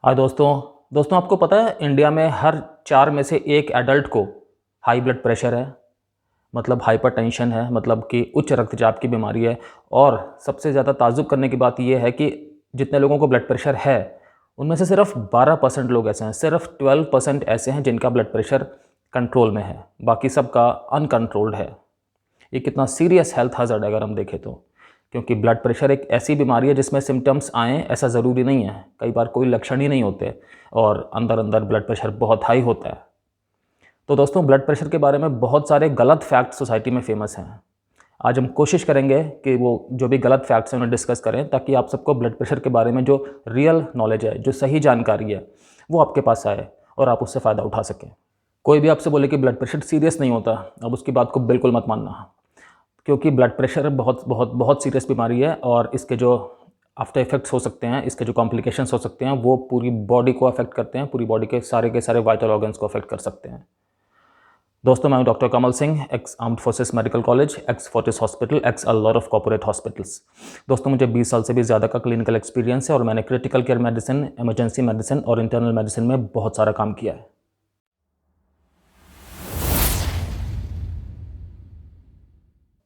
हाँ दोस्तों आपको पता है इंडिया में हर 4 में से एक एडल्ट को हाई ब्लड प्रेशर है। मतलब हाइपरटेंशन है, मतलब कि उच्च रक्तचाप की बीमारी है। और सबसे ज़्यादा ताज्जुब करने की बात यह है कि जितने लोगों को ब्लड प्रेशर है उनमें से सिर्फ 12% लोग ऐसे हैं, सिर्फ 12% ऐसे हैं जिनका ब्लड प्रेशर कंट्रोल में है, बाकी सबका अनकंट्रोल्ड है। ये कितना सीरियस हेल्थ हज़ार्ड है अगर हम देखें तो, क्योंकि ब्लड प्रेशर एक ऐसी बीमारी है जिसमें सिम्टम्स आएँ ऐसा ज़रूरी नहीं है। कई बार कोई लक्षण ही नहीं होते और अंदर अंदर ब्लड प्रेशर बहुत हाई होता है। तो दोस्तों ब्लड प्रेशर के बारे में बहुत सारे गलत फैक्ट सोसाइटी में फेमस हैं। आज हम कोशिश करेंगे कि वो जो भी गलत फैक्ट्स हैं उन्हें डिस्कस करें, ताकि आप सबको ब्लड प्रेशर के बारे में जो रियल नॉलेज है, जो सही जानकारी है, वो आपके पास आए और आप उससे फ़ायदा उठा सकें। कोई भी आपसे बोले कि ब्लड प्रेशर सीरियस नहीं होता, अब उसकी बात को बिल्कुल मत मानना, क्योंकि ब्लड प्रेशर बहुत बहुत बहुत सीरियस बीमारी है और इसके जो आफ्टर इफेक्ट्स हो सकते हैं, इसके जो कॉम्प्लिकेशंस हो सकते हैं, वो पूरी बॉडी को अफेक्ट करते हैं, पूरी बॉडी के सारे वाइटल ऑर्गन्स को अफेक्ट कर सकते हैं। दोस्तों मैं हूं doctor Kamal Singh, x armed forces medical college, x Fortis hospital, x a lot of corporate hospitals. दोस्तों मुझे 20 साल से भी ज़्यादा का क्लिनिकल एक्सपीरियंस है और मैंने critical care medicine, emergency medicine और इंटरनल मेडिसिन में बहुत सारा काम किया है।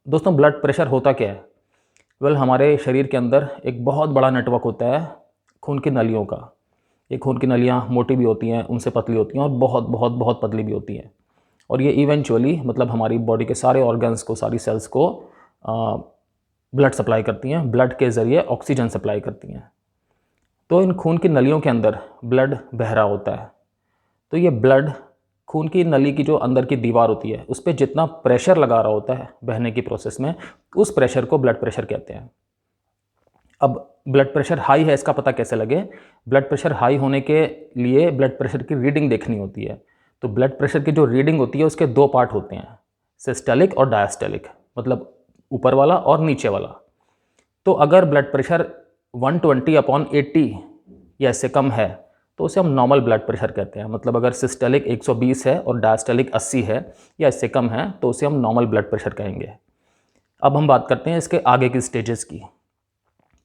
दोस्तों ब्लड प्रेशर होता क्या है? हमारे शरीर के अंदर एक बहुत बड़ा नेटवर्क होता है खून की नलियों का। ये खून की नलियाँ मोटी भी होती हैं, उनसे पतली होती हैं और बहुत बहुत बहुत पतली भी होती हैं। और ये इवेंचुअली मतलब हमारी बॉडी के सारे ऑर्गन्स को, सारी सेल्स को ब्लड सप्लाई करती हैं, ब्लड के ज़रिए ऑक्सीजन सप्लाई करती हैं। तो इन खून की नलियों के अंदर ब्लड बह रहा होता है। तो ये ब्लड खून की नली की जो अंदर की दीवार होती है उस पर जितना प्रेशर लगा रहा होता है बहने की प्रोसेस में, उस प्रेशर को ब्लड प्रेशर कहते हैं। अब ब्लड प्रेशर हाई है इसका पता कैसे लगे? ब्लड प्रेशर हाई होने के लिए ब्लड प्रेशर की रीडिंग देखनी होती है। तो ब्लड प्रेशर की जो रीडिंग होती है उसके दो पार्ट होते हैं, सिस्टोलिक और डायस्टोलिक, मतलब ऊपर वाला और नीचे वाला। तो अगर ब्लड प्रेशर 120/80 या इससे कम है तो उसे हम नॉर्मल ब्लड प्रेशर कहते हैं। मतलब अगर सिस्टोलिक 120 है और डायस्टोलिक 80 है या इससे कम है तो उसे हम नॉर्मल ब्लड प्रेशर कहेंगे। अब हम बात करते हैं इसके आगे की स्टेजेस की।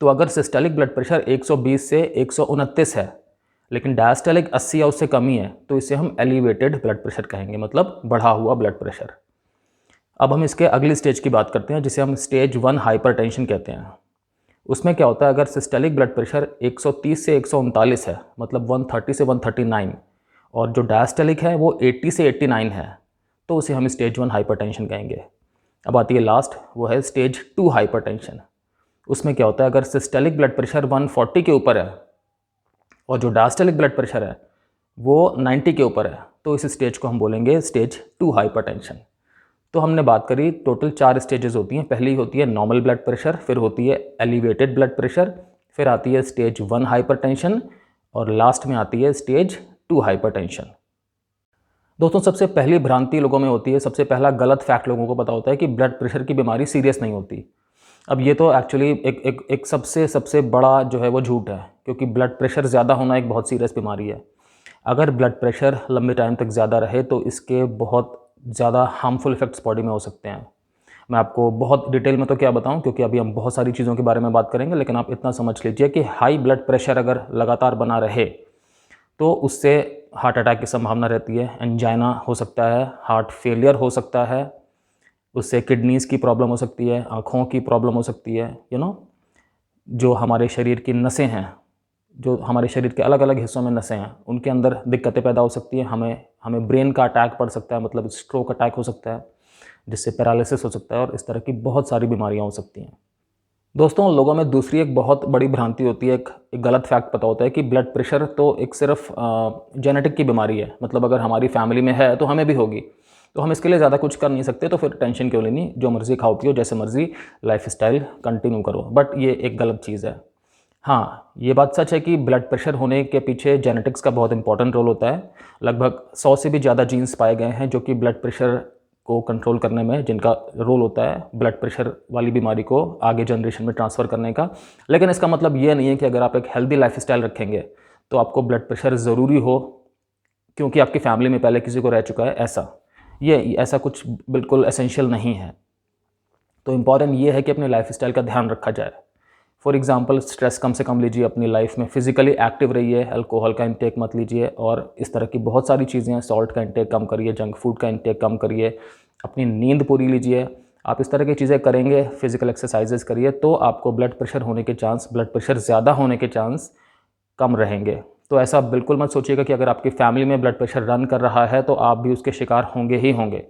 तो अगर सिस्टोलिक ब्लड प्रेशर 120 से 129 है लेकिन डायस्टोलिक 80 या उससे कम ही है तो इसे हम एलिवेटेड ब्लड प्रेशर कहेंगे, मतलब बढ़ा हुआ ब्लड प्रेशर। अब हम इसके अगली स्टेज की बात करते हैं जिसे हम स्टेज 1 हाइपरटेंशन कहते हैं। उसमें क्या होता है, अगर सिस्टोलिक ब्लड प्रेशर 130 से 139 है, मतलब 130 से 139, और जो डायस्टोलिक है वो 80 से 89 है, तो उसे हम स्टेज 1 हाइपरटेंशन कहेंगे। अब आती है लास्ट, वो है स्टेज 2 हाइपरटेंशन। उसमें क्या होता है, अगर सिस्टोलिक ब्लड प्रेशर 140 के ऊपर है और जो डायस्टोलिक ब्लड प्रेशर है वो 90 के ऊपर है, तो इस स्टेज को हम बोलेंगे स्टेज 2 हाइपरटेंशन। तो हमने बात करी टोटल 4 स्टेजेस होती हैं। पहली होती है नॉर्मल ब्लड प्रेशर, फिर होती है एलिवेटेड ब्लड प्रेशर, फिर आती है स्टेज 1 हाइपरटेंशन और लास्ट में आती है स्टेज 2 हाइपरटेंशन। दोस्तों सबसे पहली भ्रांति लोगों में होती है, सबसे पहला गलत फैक्ट लोगों को पता होता है कि ब्लड प्रेशर की बीमारी सीरियस नहीं होती। अब ये तो एक्चुअली एक सबसे बड़ा जो है वो झूठ है, क्योंकि ब्लड प्रेशर ज़्यादा होना एक बहुत सीरियस बीमारी है। अगर ब्लड प्रेशर लंबे टाइम तक ज़्यादा रहे तो इसके बहुत ज़्यादा हार्मफुल इफेक्ट्स बॉडी में हो सकते हैं। मैं आपको बहुत डिटेल में तो क्या बताऊं, क्योंकि अभी हम बहुत सारी चीज़ों के बारे में बात करेंगे, लेकिन आप इतना समझ लीजिए कि हाई ब्लड प्रेशर अगर लगातार बना रहे तो उससे हार्ट अटैक की संभावना रहती है, एंजाइना हो सकता है, हार्ट फेलियर हो सकता है, उससे किडनीज़ की प्रॉब्लम हो सकती है, आँखों की प्रॉब्लम हो सकती है। जो हमारे शरीर की नसें हैं, जो हमारे शरीर के अलग अलग हिस्सों में नसें हैं, उनके अंदर दिक्कतें पैदा हो सकती हैं। हमें ब्रेन का अटैक पड़ सकता है, मतलब स्ट्रोक अटैक हो सकता है, जिससे पैरालिसिस हो सकता है और इस तरह की बहुत सारी बीमारियां हो सकती हैं। दोस्तों लोगों में दूसरी एक बहुत बड़ी भ्रांति होती है, एक गलत फैक्ट पता होता है कि ब्लड प्रेशर तो एक सिर्फ जेनेटिक की बीमारी है, मतलब अगर हमारी फैमिली में है तो हमें भी होगी, तो हम इसके लिए ज़्यादा कुछ कर नहीं सकते, तो फिर टेंशन क्यों लेनी, जो मर्ज़ी खाओ पियो, जैसे मर्ज़ी लाइफस्टाइल कंटिन्यू करो। बट ये एक गलत चीज़ है। हाँ, ये बात सच है कि ब्लड प्रेशर होने के पीछे जेनेटिक्स का बहुत इंपॉर्टेंट रोल होता है। लगभग 100 से भी ज़्यादा जीन्स पाए गए हैं जो कि ब्लड प्रेशर को कंट्रोल करने में, जिनका रोल होता है ब्लड प्रेशर वाली बीमारी को आगे जनरेशन में ट्रांसफ़र करने का। लेकिन इसका मतलब ये नहीं है कि अगर आप एक हेल्दी लाइफस्टाइल रखेंगे तो आपको ब्लड प्रेशर ज़रूरी हो क्योंकि आपकी फैमिली में पहले किसी को रह चुका है, ऐसा कुछ बिल्कुल एसेंशियल नहीं है। तो इम्पॉर्टेंट ये है कि अपने लाइफस्टाइल का ध्यान रखा जाए। फॉर एग्ज़ाम्पल स्ट्रेस कम से कम लीजिए अपनी लाइफ में, फिज़िकली एक्टिव रहिए, अल्कोहल का इंटेक मत लीजिए और इस तरह की बहुत सारी चीज़ें हैं। सॉल्ट का इंटेक कम करिए, जंक फूड का इंटेक कम करिए, अपनी नींद पूरी लीजिए। आप इस तरह की चीज़ें करेंगे, फिज़िकल एक्सरसाइजेज़ करिए, तो आपको ब्लड प्रेशर होने के चांस, ब्लड प्रेशर ज़्यादा होने के चांस कम रहेंगे। तो ऐसा बिल्कुल मत सोचिएगा कि अगर आपकी फैमिली में ब्लड प्रेशर रन कर रहा है तो आप भी उसके शिकार होंगे ही होंगे।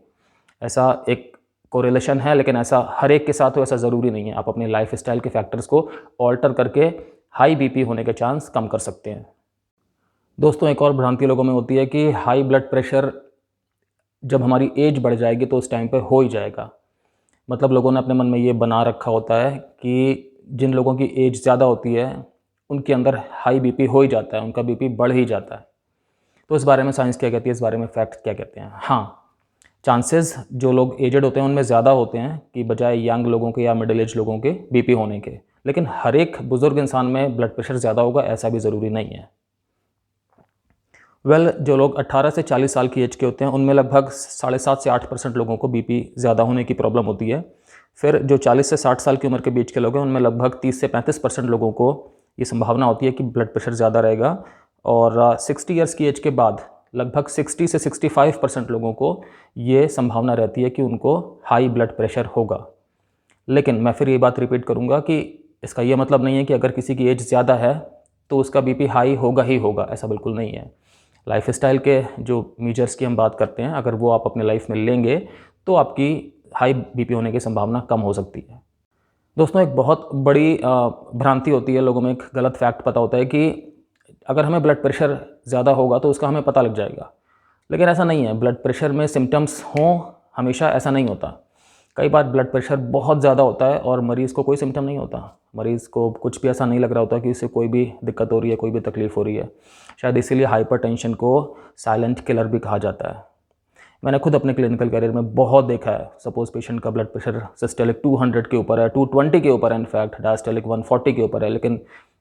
ऐसा एक कोरिलेशन है, लेकिन ऐसा हर एक के साथ हो ऐसा ज़रूरी नहीं है। आप अपने लाइफस्टाइल के फैक्टर्स को ऑल्टर करके हाई बीपी होने के चांस कम कर सकते हैं। दोस्तों, एक और भ्रांति लोगों में होती है कि हाई ब्लड प्रेशर जब हमारी एज बढ़ जाएगी तो उस टाइम पे हो ही जाएगा। मतलब लोगों ने अपने मन में ये बना रखा होता है कि जिन लोगों की एज ज़्यादा होती है उनके अंदर हाई बीपी हो ही जाता है, उनका बीपी बढ़ ही जाता है। तो इस बारे में साइंस क्या कहती है, इस बारे में फैक्ट क्या कहते हैं? हाँ, चांसेस जो लोग एजेड होते हैं उनमें ज़्यादा होते हैं कि बजाय यंग लोगों के या मिडिल एज लोगों के बीपी होने के। लेकिन हर एक बुज़ुर्ग इंसान में ब्लड प्रेशर ज़्यादा होगा ऐसा भी ज़रूरी नहीं है। जो लोग 18 से 40 साल की एज के होते हैं उनमें लगभग 7.5 से 8% लोगों को बीपी ज़्यादा होने की प्रॉब्लम होती है। फिर जो 40 से 60 साल की उम्र के बीच के लोग हैं उनमें लगभग 30 से 35% लोगों को ये संभावना होती है कि ब्लड प्रेशर ज़्यादा रहेगा। और 60 ईयर्स की एज के बाद लगभग 60 से 65% लोगों को ये संभावना रहती है कि उनको हाई ब्लड प्रेशर होगा। लेकिन मैं फिर ये बात रिपीट करूँगा कि इसका ये मतलब नहीं है कि अगर किसी की एज ज़्यादा है तो उसका बीपी हाई होगा ही होगा, ऐसा बिल्कुल नहीं है। लाइफस्टाइल के जो मेजर्स की हम बात करते हैं, अगर वो आप अपने लाइफ में लेंगे तो आपकी हाई बीपी होने की संभावना कम हो सकती है। दोस्तों, एक बहुत बड़ी भ्रांति होती है, लोगों में एक गलत फैक्ट पता होता है कि अगर हमें ब्लड प्रेशर ज़्यादा होगा तो उसका हमें पता लग जाएगा। लेकिन ऐसा नहीं है। ब्लड प्रेशर में सिम्टम्स हों हमेशा ऐसा नहीं होता। कई बार ब्लड प्रेशर बहुत ज़्यादा होता है और मरीज़ को कोई सिम्टम नहीं होता। मरीज़ को कुछ भी ऐसा नहीं लग रहा होता कि उससे कोई भी दिक्कत हो रही है, कोई भी तकलीफ़ हो रही है। शायद इसीलिए हाइपरटेंशन को साइलेंट किलर भी कहा जाता है। मैंने खुद अपने क्लिनिकल करियर में बहुत देखा है। सपोज़ पेशेंट का ब्लड प्रेशर सिस्टोलिक 200 के ऊपर है, 220 के ऊपर है, इनफैक्ट डायस्टोलिक 140 के ऊपर है, लेकिन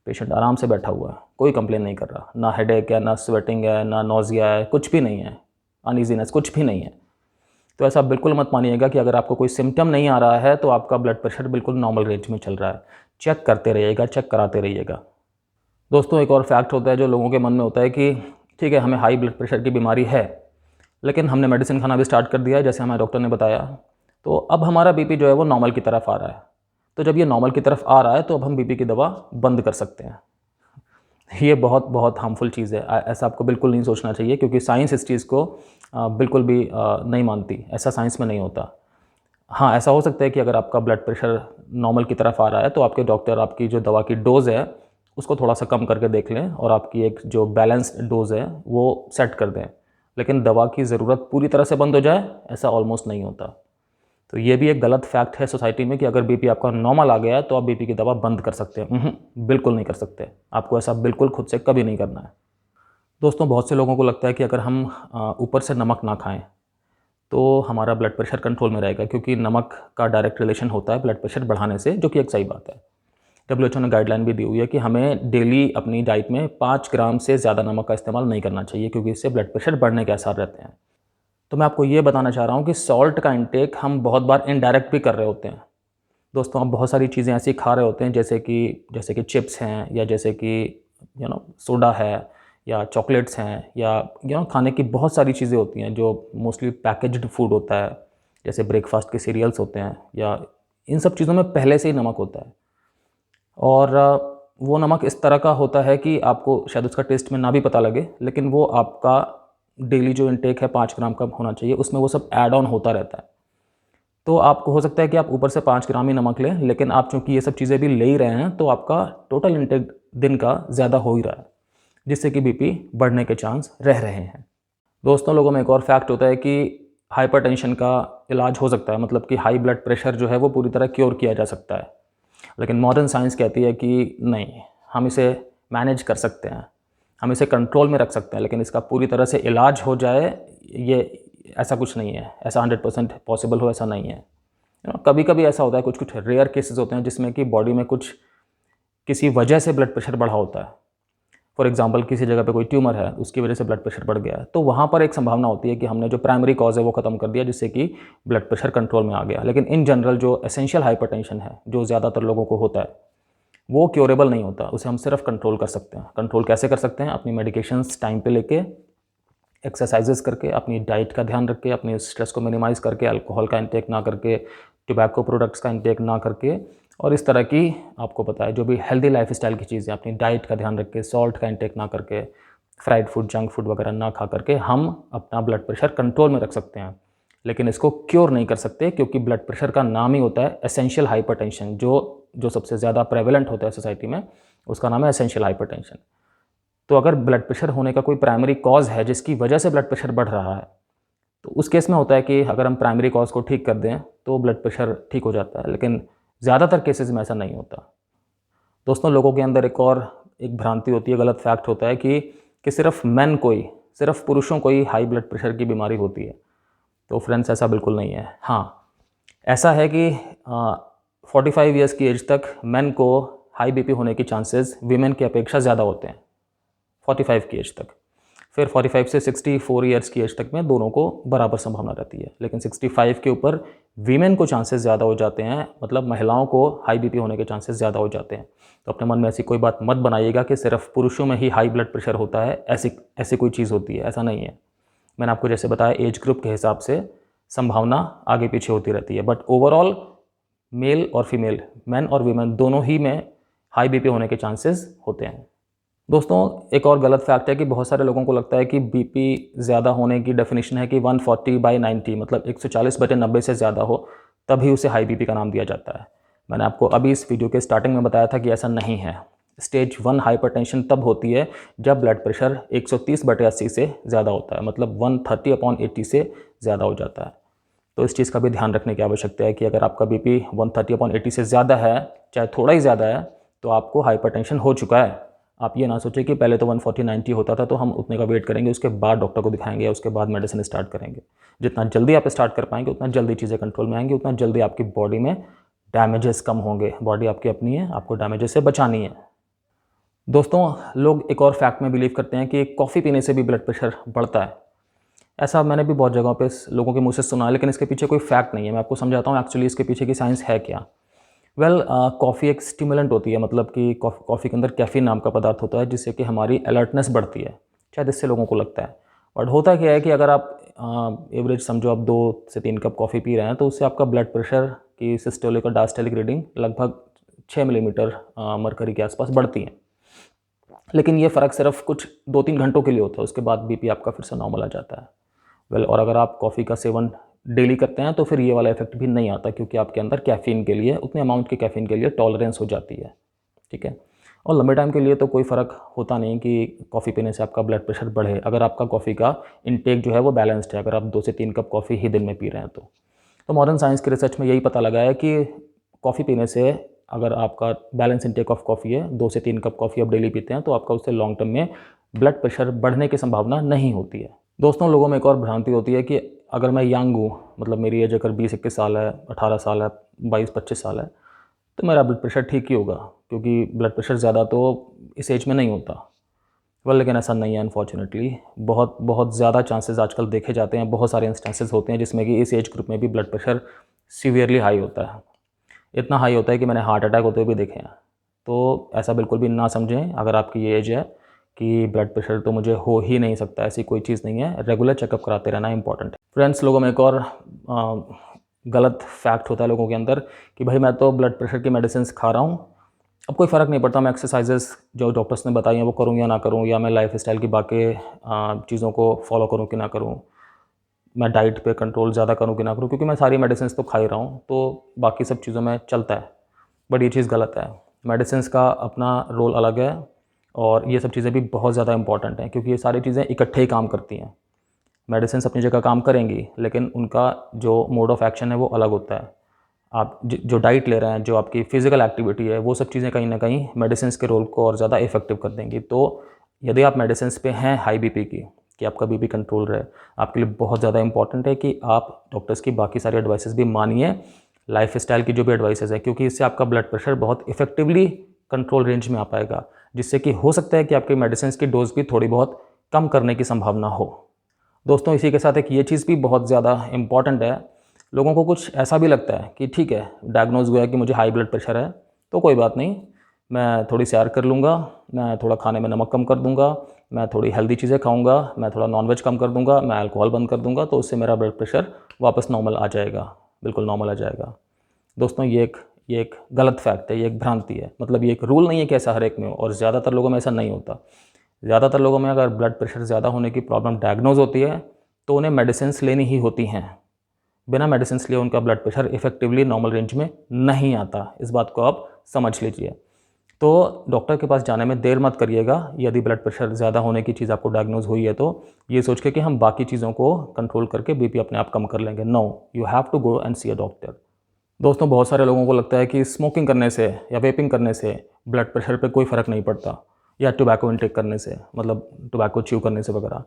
पेशेंट आराम से बैठा हुआ है, कोई कंप्लेन नहीं कर रहा। ना हेडेक है, ना स्वेटिंग है, ना नोज़िया है, कुछ भी नहीं है, अनईजीनेस कुछ भी नहीं है। तो ऐसा बिल्कुल मत मानिएगा कि अगर आपको कोई सिम्टम नहीं आ रहा है तो आपका ब्लड प्रेशर बिल्कुल नॉर्मल रेंज में चल रहा है। चेक करते रहिएगा, चेक कराते रहिएगा। दोस्तों, एक और फैक्ट होता है जो लोगों के मन में होता है कि ठीक है, हमें हाई ब्लड प्रेशर की बीमारी है, लेकिन हमने मेडिसिन खाना भी स्टार्ट कर दिया है, जैसे हमारे डॉक्टर ने बताया, तो अब हमारा बीपी जो है वो नॉर्मल की तरफ आ रहा है। तो जब ये नॉर्मल की तरफ आ रहा है तो अब हम बीपी की दवा बंद कर सकते हैं। ये बहुत बहुत हार्मफुल चीज़ है। ऐसा आपको बिल्कुल नहीं सोचना चाहिए, क्योंकि साइंस इस चीज़ को बिल्कुल भी नहीं मानती। ऐसा साइंस में नहीं होता। हाँ, ऐसा हो सकता है कि अगर आपका ब्लड प्रेशर नॉर्मल की तरफ आ रहा है तो आपके डॉक्टर आपकी जो दवा की डोज़ है उसको थोड़ा सा कम करके देख लें और आपकी एक जो बैलेंस्ड डोज़ है वो सेट कर दें। लेकिन दवा की ज़रूरत पूरी तरह से बंद हो जाए, ऐसा ऑलमोस्ट नहीं होता। तो ये भी एक गलत फैक्ट है सोसाइटी में कि अगर बीपी आपका नॉर्मल आ गया है तो आप बीपी की दवा बंद कर सकते हैं। बिल्कुल नहीं कर सकते। आपको ऐसा बिल्कुल खुद से कभी नहीं करना है। दोस्तों, बहुत से लोगों को लगता है कि अगर हम ऊपर से नमक ना खाएं तो हमारा ब्लड प्रेशर कंट्रोल में रहेगा, क्योंकि नमक का डायरेक्ट रिलेशन होता है ब्लड प्रेशर बढ़ाने से, जो कि एक सही बात है। WHO ने गाइडलाइन भी दी हुई है कि हमें डेली अपनी डाइट में 5 ग्राम से ज़्यादा नमक का इस्तेमाल नहीं करना चाहिए, क्योंकि इससे ब्लड प्रेशर बढ़ने के आसार रहते हैं। तो मैं आपको ये बताना चाह रहा हूँ कि सॉल्ट का इंटेक हम बहुत बार इनडायरेक्ट भी कर रहे होते हैं। दोस्तों, आप बहुत सारी चीज़ें ऐसी खा रहे होते हैं जैसे कि चिप्स हैं, या जैसे कि सोडा है, या चॉकलेट्स हैं, या खाने की बहुत सारी चीज़ें होती हैं जो मोस्टली पैकेज्ड फूड होता है, जैसे ब्रेकफास्ट के सीरियल्स होते हैं, या इन सब चीज़ों में पहले से ही नमक होता है। और वो नमक इस तरह का होता है कि आपको शायद उसका टेस्ट में ना भी पता लगे, लेकिन वो आपका डेली जो इंटेक है 5 ग्राम का होना चाहिए, उसमें वो सब ऐड ऑन होता रहता है। तो आपको हो सकता है कि आप ऊपर से 5 ग्राम ही नमक लें, लेकिन आप चूँकि ये सब चीज़ें भी ले ही रहे हैं तो आपका टोटल इंटेक दिन का ज़्यादा हो ही रहा है, जिससे कि बीपी बढ़ने के चांस रह रहे हैं। दोस्तों, लोगों में एक और फैक्ट होता है कि हाइपरटेंशन का इलाज हो सकता है, मतलब कि हाई ब्लड प्रेशर जो है वो पूरी तरह क्योर किया जा सकता है। लेकिन मॉडर्न साइंस कहती है कि नहीं, हम इसे मैनेज कर सकते हैं, हम इसे कंट्रोल में रख सकते हैं, लेकिन इसका पूरी तरह से इलाज हो जाए, ये ऐसा कुछ नहीं है। ऐसा 100% पॉसिबल हो, ऐसा नहीं है। कभी कभी ऐसा होता है, कुछ कुछ रेयर केसेस होते हैं जिसमें कि बॉडी में कुछ किसी वजह से ब्लड प्रेशर बढ़ा होता है। फॉर एग्जांपल, किसी जगह पे कोई ट्यूमर है, उसकी वजह से ब्लड प्रेशर बढ़ गया है, तो वहाँ पर एक संभावना होती है कि हमने जो प्राइमरी कॉज है वो ख़त्म कर दिया, जिससे कि ब्लड प्रेशर कंट्रोल में आ गया। लेकिन इन जनरल जो एसेंशियल हाइपरटेंशन है, जो ज़्यादातर लोगों को होता है, वो क्योरेबल नहीं होता, उसे हम सिर्फ कंट्रोल कर सकते हैं। कंट्रोल कैसे कर सकते हैं? अपनी मेडिकेशंस टाइम पे लेके, एक्सरसाइजेस करके, अपनी डाइट का ध्यान रख के, अपने स्ट्रेस को मिनिमाइज़ करके, अल्कोहल का इंटेक ना करके, टोबैको प्रोडक्ट्स का इंटेक ना करके, और इस तरह की आपको पता है जो भी हेल्दी लाइफस्टाइल की चीज़ें, अपनी डाइट का ध्यान रख के, सॉल्ट का इंटेक ना करके, फ्राइड फूड, जंक फूड वगैरह ना खा करके हम अपना ब्लड प्रेशर कंट्रोल में रख सकते हैं। लेकिन इसको क्योर नहीं कर सकते, क्योंकि ब्लड प्रेशर का नाम ही होता है एसेंशियल हाइपरटेंशन। जो सबसे ज़्यादा प्रेवलेंट होता है सोसाइटी में, उसका नाम है एसेंशियल हाइपरटेंशन। तो अगर ब्लड प्रेशर होने का कोई प्राइमरी कॉज है जिसकी वजह से ब्लड प्रेशर बढ़ रहा है, तो उस केस में होता है कि अगर हम प्राइमरी कॉज को ठीक कर दें तो ब्लड प्रेशर ठीक हो जाता है। लेकिन ज़्यादातर केसेस में ऐसा नहीं होता। दोस्तों, लोगों के अंदर एक भ्रांति होती है, गलत फैक्ट होता है कि सिर्फ पुरुषों को ही हाई ब्लड प्रेशर की बीमारी होती है। तो फ्रेंड्स, ऐसा बिल्कुल नहीं है। हाँ, ऐसा है कि 45 ईयर्स की एज तक मेन को हाई बीपी होने की चांसेस वीमेन की अपेक्षा ज़्यादा होते हैं, 45 की एज तक। फिर 45 से 64 ईयर्स की एज तक में दोनों को बराबर संभावना रहती है। लेकिन 65 के ऊपर वीमेन को चांसेस ज़्यादा हो जाते हैं, मतलब महिलाओं को हाई बीपी होने के चांसेस ज़्यादा हो जाते हैं। तो अपने मन में ऐसी कोई बात मत बनाइएगा कि सिर्फ पुरुषों में ही हाई ब्लड प्रेशर होता है, ऐसी कोई चीज़ होती है, ऐसा नहीं है। मैंने आपको जैसे बताया, एज ग्रुप के हिसाब से संभावना आगे पीछे होती रहती है, बट ओवरऑल मेल और फीमेल, मैन और वीमेन दोनों ही में हाई बीपी होने के चांसेस होते हैं। दोस्तों, एक और गलत फैक्ट है कि बहुत सारे लोगों को लगता है कि बीपी ज़्यादा होने की डेफिनेशन है कि 140/90, मतलब 140/90 से ज़्यादा हो तभी उसे हाई बीपी का नाम दिया जाता है। मैंने आपको अभी इस वीडियो के स्टार्टिंग में बताया था कि ऐसा नहीं है। स्टेज 1 हाइपरटेंशन तब होती है जब ब्लड प्रेशर 130/80 से ज़्यादा होता है, मतलब 130/80 से ज़्यादा हो जाता है। तो इस चीज़ का भी ध्यान रखने की आवश्यकता है कि अगर आपका बीपी 130/80 से ज़्यादा है, चाहे थोड़ा ही ज़्यादा है, तो आपको हाइपरटेंशन हो चुका है। आप ये ना सोचें कि पहले तो 140/90 होता था तो हम उतने का वेट करेंगे, उसके बाद डॉक्टर को दिखाएंगे या उसके बाद मेडिसिन स्टार्ट करेंगे। जितना जल्दी आप स्टार्ट कर पाएंगे उतना जल्दी चीज़ें कंट्रोल में आएंगी, उतना जल्दी आपकी बॉडी में डैमेजेस कम होंगे। बॉडी आपकी अपनी है, आपको डैमेजेस से बचानी है। दोस्तों, लोग एक और फैक्ट में बिलीव करते हैं कि कॉफ़ी पीने से भी ब्लड प्रेशर बढ़ता है। ऐसा मैंने भी बहुत जगहों पे लोगों के मुँह से सुना है, लेकिन इसके पीछे कोई फैक्ट नहीं है। मैं आपको समझाता हूँ एक्चुअली इसके पीछे की साइंस है क्या। कॉफ़ी एक स्टिमुलेंट होती है, मतलब कि कॉफ़ी के अंदर कैफ़ीन नाम का पदार्थ होता है जिससे कि हमारी अलर्टनेस बढ़ती है। शायद इससे लोगों को लगता है, बट होता क्या है कि अगर आप एवरेज समझो आप 2 से 3 कप कॉफ़ी पी रहे हैं तो उससे आपका ब्लड प्रेशर की सिस्टोलिक और डायस्टोलिक रीडिंग लगभग 6 मिलीमीटर मरकरी के आसपास बढ़ती है। लेकिन ये फ़र्क सिर्फ कुछ 2-3 घंटों के लिए होता है, उसके बाद बीपी आपका फिर से नॉर्मल आ जाता है। और अगर आप कॉफ़ी का सेवन डेली करते हैं तो फिर ये वाला इफेक्ट भी नहीं आता, क्योंकि आपके अंदर कैफ़ीन के लिए, उतने अमाउंट के कैफ़ीन के लिए टॉलरेंस हो जाती है। ठीक है, और लंबे टाइम के लिए तो कोई फ़र्क होता नहीं कि कॉफ़ी पीने से आपका ब्लड प्रेशर बढ़े, अगर आपका कॉफ़ी का इंटेक जो है वो बैलेंस्ड है, अगर आप 2 से 3 कप कॉफ़ी ही दिन में पी रहे हैं तो मॉडर्न साइंस की रिसर्च में यही पता लगा है कि कॉफ़ी पीने से, अगर आपका बैलेंस इंटेक ऑफ कॉफ़ी है, 2 से 3 कप कॉफ़ी आप डेली पीते हैं, तो आपका उससे लॉन्ग टर्म में ब्लड प्रेशर बढ़ने की संभावना नहीं होती है। दोस्तों, लोगों में एक और भ्रांति होती है कि अगर मैं यंग हूँ, मतलब मेरी एज अगर 20-21 साल है, 18 साल है, 22-25 साल है, तो मेरा ब्लड प्रेशर ठीक ही होगा, क्योंकि ब्लड प्रेशर ज़्यादा तो इस एज में नहीं होता। लेकिन ऐसा नहीं है अनफॉर्चुनेटली। बहुत बहुत ज़्यादा चांसेस आजकल देखे जाते हैं, बहुत सारे इंस्टेंसेस होते हैं जिसमें कि इस एज ग्रुप में भी ब्लड प्रेशर सीवियरली हाई होता है। इतना हाई होता है कि मैंने हार्ट अटैक होते हुए भी देखे हैं। तो ऐसा बिल्कुल भी ना समझें अगर आपकी ये एज है कि ब्लड प्रेशर तो मुझे हो ही नहीं सकता, ऐसी कोई चीज़ नहीं है। रेगुलर चेकअप कराते रहना इंपॉर्टेंट है। फ्रेंड्स, लोगों में एक और गलत फैक्ट होता है लोगों के अंदर कि भाई मैं तो ब्लड प्रेशर की मेडिसिन खा रहा हूँ, अब कोई फ़र्क नहीं पड़ता, मैं एक्सरसाइजेस जो डॉक्टर्स ने बताई हैं वो करूँ या ना करूँ, या मैं लाइफ स्टाइल की बाकी चीज़ों को फॉलो करूँ कि ना करूँ, मैं डाइट पे कंट्रोल ज़्यादा करूँ कि ना करूँ, क्योंकि मैं सारी मेडिसिन तो खा ही रहा हूँ तो बाकी सब चीज़ों में चलता है। बट ये चीज़ गलत है। मेडिसिन का अपना रोल अलग है और ये सब चीज़ें भी बहुत ज़्यादा इंपॉर्टेंट हैं, क्योंकि ये सारी चीज़ें इकट्ठे ही काम करती हैं। मेडिसिन अपनी जगह काम करेंगी, लेकिन उनका जो मोड ऑफ एक्शन है वो अलग होता है। आप जो डाइट ले रहे हैं, जो आपकी फ़िज़िकल एक्टिविटी है, वो सब चीज़ें कहीं ना कहीं मेडिसिन के रोल को और ज़्यादा इफेक्टिव कर देंगी। तो यदि आप मेडिसिन पे हैं हाई बीपी की, कि आपका बीपी कंट्रोल रहे, आपके लिए बहुत ज़्यादा इंपॉर्टेंट है कि आप डॉक्टर्स की बाकी सारी एडवाइसेस भी मानिए, लाइफस्टाइल की जो भी एडवाइसेस है, क्योंकि इससे आपका ब्लड प्रेशर बहुत इफेक्टिवली कंट्रोल रेंज में आ पाएगा, जिससे कि हो सकता है कि आपकी मेडिसिन की डोज भी थोड़ी बहुत कम करने की संभावना हो। दोस्तों, इसी के साथ एक ये चीज़ भी बहुत ज़्यादा इंपॉर्टेंट है। लोगों को कुछ ऐसा भी लगता है कि ठीक है, डायग्नोज हुआ है कि मुझे हाई ब्लड प्रेशर है तो कोई बात नहीं, मैं थोड़ी सैर कर लूँगा, मैं थोड़ा खाने में नमक कम कर दूँगा, मैं थोड़ी हेल्दी चीज़ें खाऊँगा, मैं थोड़ा नॉनवेज कम कर दूँगा, मैं अल्कोहल बंद कर दूँगा, तो उससे मेरा ब्लड प्रेशर वापस नॉर्मल आ जाएगा, बिल्कुल नॉर्मल आ जाएगा। दोस्तों ये एक गलत फैक्ट है, ये एक भ्रांति है। मतलब ये एक रूल नहीं है कि ऐसा हर एक में हो, और ज़्यादातर लोगों में ऐसा नहीं होता। ज़्यादातर लोगों में अगर ब्लड प्रेशर ज़्यादा होने की प्रॉब्लम डायग्नोज़ होती है तो उन्हें मेडिसिन्स लेनी ही होती हैं। बिना मेडिसिन्स लिए उनका blood pressure effectively normal range में नहीं आता। इस बात को आप समझ लीजिए। तो डॉक्टर के पास जाने में देर मत करिएगा यदि ब्लड प्रेशर ज़्यादा होने की चीज़ आपको डायग्नोज हुई है, तो ये सोच के कि हम बाकी चीज़ों को कंट्रोल करके बीपी अपने आप कम कर लेंगे। No, you have to go and see a doctor. दोस्तों, बहुत सारे लोगों को लगता है कि स्मोकिंग करने से या वेपिंग करने से ब्लड प्रेशर पे कोई फ़र्क नहीं पड़ता, या टोबैको इनटेक करने से, मतलब टोबैको च्यू करने से वगैरह।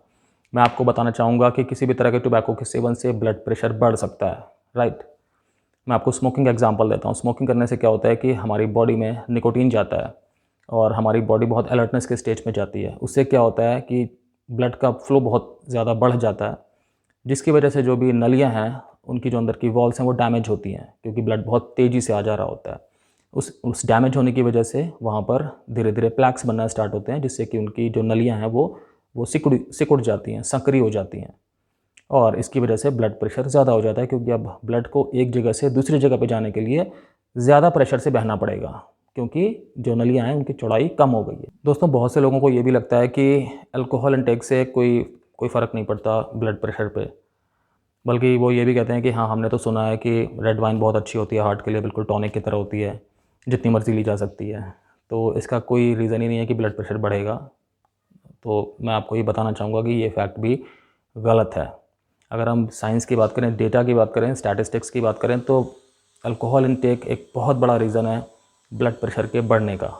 मैं आपको बताना चाहूँगा कि किसी भी तरह के टोबैको के सेवन से ब्लड प्रेशर बढ़ सकता है, राइट। मैं आपको स्मोकिंग का एग्जांपल देता हूँ। स्मोकिंग करने से क्या होता है कि हमारी बॉडी में निकोटीन जाता है और हमारी बॉडी बहुत अलर्टनेस के स्टेज में जाती है। उससे क्या होता है कि ब्लड का फ्लो बहुत ज़्यादा बढ़ जाता है, जिसकी वजह से जो भी नलियाँ हैं, उनकी जो अंदर की वॉल्स हैं वो डैमेज होती हैं, क्योंकि ब्लड बहुत तेज़ी से आ जा रहा होता है। उस डैमेज होने की वजह से वहाँ पर धीरे धीरे प्लैक्स बनना स्टार्ट होते हैं, जिससे कि उनकी जो नलियाँ हैं वो सिकुड़ जाती हैं, संकरी हो जाती हैं, और इसकी वजह से ब्लड प्रेशर ज़्यादा हो जाता है, क्योंकि अब ब्लड को एक जगह से दूसरी जगह पे जाने के लिए ज़्यादा प्रेशर से बहना पड़ेगा, क्योंकि जो नलियाँ हैं उनकी चौड़ाई कम हो गई है। दोस्तों, बहुत से लोगों को ये भी लगता है कि अल्कोहल इंटेक से कोई फ़र्क नहीं पड़ता ब्लड प्रेशर पे, बल्कि वो ये भी कहते हैं कि हाँ, हमने तो सुना है कि रेड वाइन बहुत अच्छी होती है, हार्ट के लिए बिल्कुल टॉनिक की तरह होती है, जितनी मर्ज़ी ली जा सकती है। तो इसका कोई रीज़न ही नहीं है कि ब्लड प्रेशर बढ़ेगा। तो मैं आपको ये बताना चाहूँगा कि ये फैक्ट भी गलत है। अगर हम साइंस की बात करें, डेटा की बात करें, स्टैटिस्टिक्स की बात करें, तो अल्कोहल इंटेक एक बहुत बड़ा रीज़न है ब्लड प्रेशर के बढ़ने का।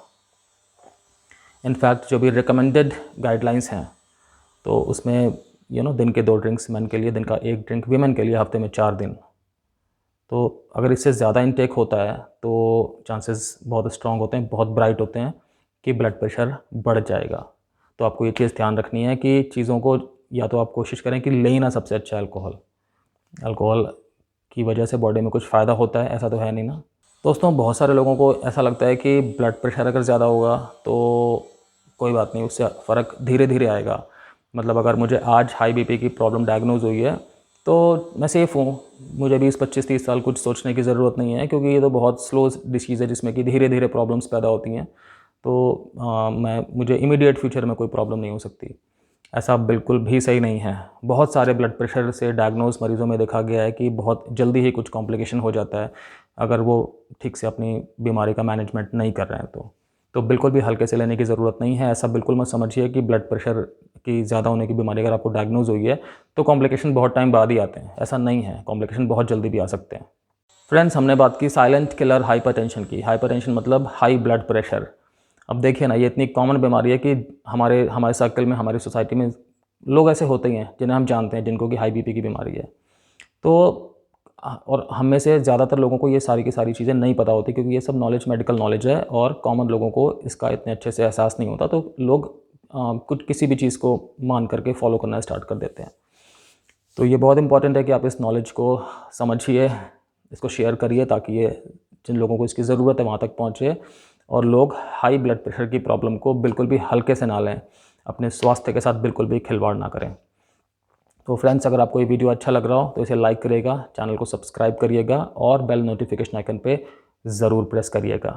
इनफैक्ट जो भी रिकमेंडेड गाइडलाइंस हैं, तो उसमें दिन के 2 ड्रिंक्स मेन के लिए, दिन का 1 ड्रिंक वीमेन के लिए, हफ्ते में 4 दिन। तो अगर इससे ज़्यादा इंटेक होता है तो चांसेस बहुत स्ट्रॉन्ग होते हैं, बहुत ब्राइट होते हैं कि ब्लड प्रेशर बढ़ जाएगा। तो आपको ये चीज़ ध्यान रखनी है कि चीज़ों को या तो आप कोशिश करें कि ले ही ना सबसे अच्छा अल्कोहल की वजह से बॉडी में कुछ फ़ायदा होता है, ऐसा तो है नहीं ना। दोस्तों, बहुत सारे लोगों को ऐसा लगता है कि ब्लड प्रेशर अगर ज़्यादा होगा तो कोई बात नहीं, उससे फ़र्क धीरे धीरे आएगा। मतलब अगर मुझे आज हाई बीपी की प्रॉब्लम डायग्नोज हुई है तो मैं सेफ़ हूँ, मुझे 20, 25, 30 साल कुछ सोचने की ज़रूरत नहीं है, क्योंकि ये तो बहुत स्लो डिसीज़ है जिसमें कि धीरे धीरे प्रॉब्लम्स पैदा होती हैं। तो मुझे इमीडिएट फ्यूचर में कोई प्रॉब्लम नहीं हो सकती। ऐसा बिल्कुल भी सही नहीं है। बहुत सारे ब्लड प्रेशर से डायग्नोज मरीज़ों में देखा गया है कि बहुत जल्दी ही कुछ कॉम्प्लिकेशन हो जाता है, अगर वो ठीक से अपनी बीमारी का मैनेजमेंट नहीं कर रहे हैं तो बिल्कुल भी हल्के से लेने की ज़रूरत नहीं है। ऐसा बिल्कुल मत समझिए कि ब्लड प्रेशर की ज़्यादा होने की बीमारी अगर आपको डायग्नोज हुई है तो कॉम्प्लिकेशन बहुत टाइम बाद ही आते हैं। ऐसा नहीं है, कॉम्प्लिकेशन बहुत जल्दी भी आ सकते हैं। फ्रेंड्स, हमने बात की साइलेंट किलर हाइपरटेंशन की। हाइपरटेंशन मतलब हाई ब्लड प्रेशर। अब देखिए ना, ये इतनी कॉमन बीमारी है कि हमारे सर्कल में, हमारी सोसाइटी में लोग ऐसे होते ही हैं जिन्हें हम जानते हैं, जिनको कि हाई बीपी की बीमारी है। तो और हम में से ज़्यादातर लोगों को ये सारी की सारी चीज़ें नहीं पता होती, क्योंकि ये सब नॉलेज मेडिकल नॉलेज है और कॉमन लोगों को इसका इतने अच्छे से एहसास नहीं होता। तो लोग कुछ किसी भी चीज़ को मान करके फॉलो करना स्टार्ट कर देते हैं। तो ये बहुत इंपॉर्टेंट है कि आप इस नॉलेज को समझिए, इसको शेयर करिए, ताकि ये जिन लोगों को इसकी ज़रूरत है वहाँ तक पहुँचे और लोग हाई ब्लड प्रेशर की प्रॉब्लम को बिल्कुल भी हल्के से ना लें, अपने स्वास्थ्य के साथ बिल्कुल भी खिलवाड़ ना करें। तो फ्रेंड्स, अगर आपको ये वीडियो अच्छा लग रहा हो तो इसे लाइक करिएगा, चैनल को सब्सक्राइब करिएगा और बेल नोटिफिकेशन आइकन पे ज़रूर प्रेस करिएगा।